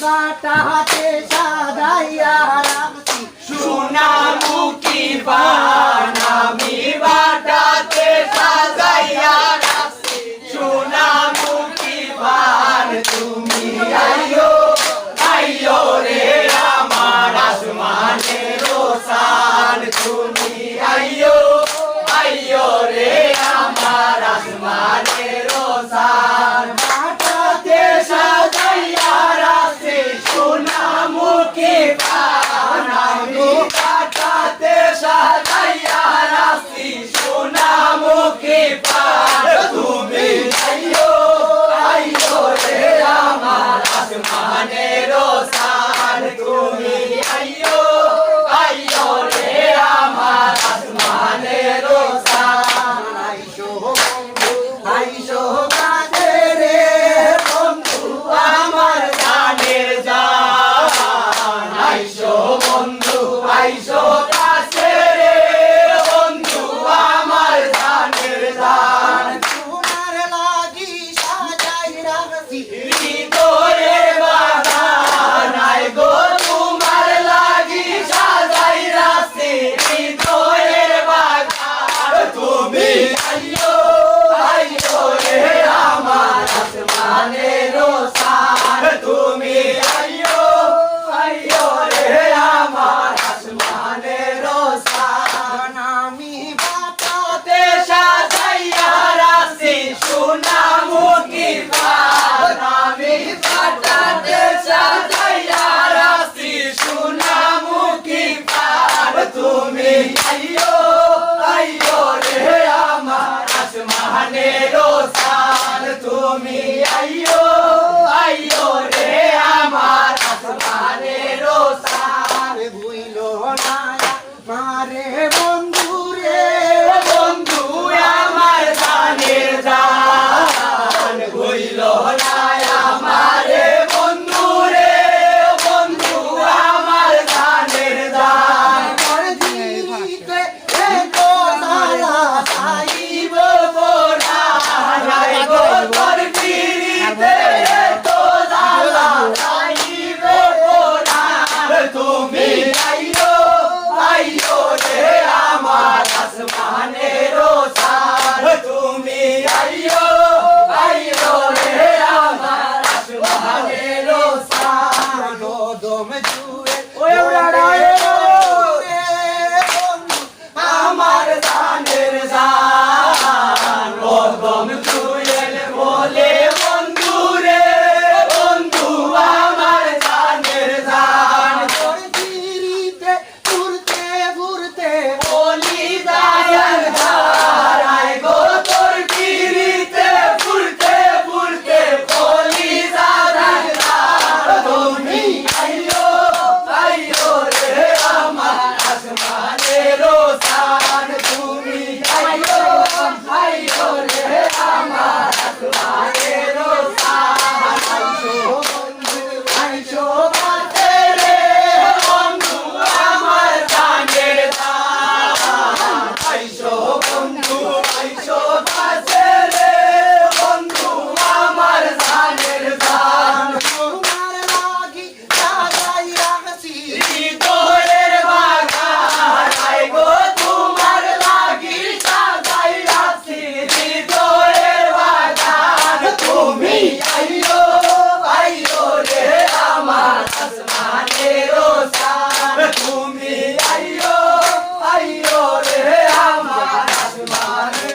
বাটাতে সাজাইয়া রাখছি সোনামুখী পান আমি বাটাতে সাজাইয়া রাখছি সোনামুখী পান তুমি আইয়ো আইয়ো রে আমার আসমানের চাঁদ তুমি আইয়ো আইয়ো রে আমার আসমানের চাঁদ বাটাতে সাজাইয়া রাখছি সোনামুখী পান আমি বাটাতে সাজাইয়া রাখছি সোনামুখী পান তুমি আইয়ো আইয়ো রে আমার আসমানের চাঁদ তুমি আইয়ো আইয়ো রে আমার আসমানের চাঁদ আইসো বন্ধু আইসো কাছে রে বন্ধু আমার জানের জান আইসো বন্ধু আইসো কাছে রে বন্ধু আমার জানের জান তোমার লাগি সাজাই রাখছি হৃদয়ের বাগান আয় গো তোমার লাগি সাজাই রাখছি হৃদয়ের বাগান তুমি আইয়ো আইয়ো রে আমার আসমানের চাঁদ তুমি আইয়ো আইয়ো রে আমার আসমানের চাঁদ আমি বাটাতে সাজাইয়া রাখছি সোনামুখী পান আমি বাটাতে সাজাইয়া রাখছি সোনামুখী পান তুমি আইয়ো আইয়ো রে আমার আসমানের চাঁদ তুমি আইয়ো আইয়ো রে আমার আসমানের চাঁদ ভুইল না মারে বন্ধু রে বন্ধু আমার জানের জান হইল না আমারে বন্ধু রে বন্ধু আমার জানের জান দিতে এতো সারা সাইব পরাই গো তোর পিরিতে তো জালা সাইব পরাই তুমি আইয়ো আইয়ো রে আমার আসমানের চাঁদ তুমি আইয়ো আইয়ো রে আমার আসমানের চাঁদ দম জুয়ে ওই উড়াড়ায় রে বন্ধু আমার জানের জান কদম তুয়েল বলে বন্ধু রে বন্ধু আমার জানের জান তোর দিতে ঘুরতে ঘুরতে বলি দায়ার ধারায় গো তোর পিরিতে ফুরতে ফুরতে বলি দায়ার ধার তুমি আইয়ো আইয়ো রে আমার আসমানের চাঁদ তুমি আইয়ো আইয়ো রে আমার আসমানের চাঁদ আইসো বন্ধু আইসো কাছে রে বন্ধু আমার জানের জান আইসো বন্ধু আইসো কাছে রে বন্ধু আমার জানের জান তোমার লাগি সাজাই রাখছি হৃদয়ের বাগান আয় গো তোমার লাগি সাজাই রাখছি হৃদয়ের বাগান তুমি আইয়ো আইয়ো রে আমার আসমানের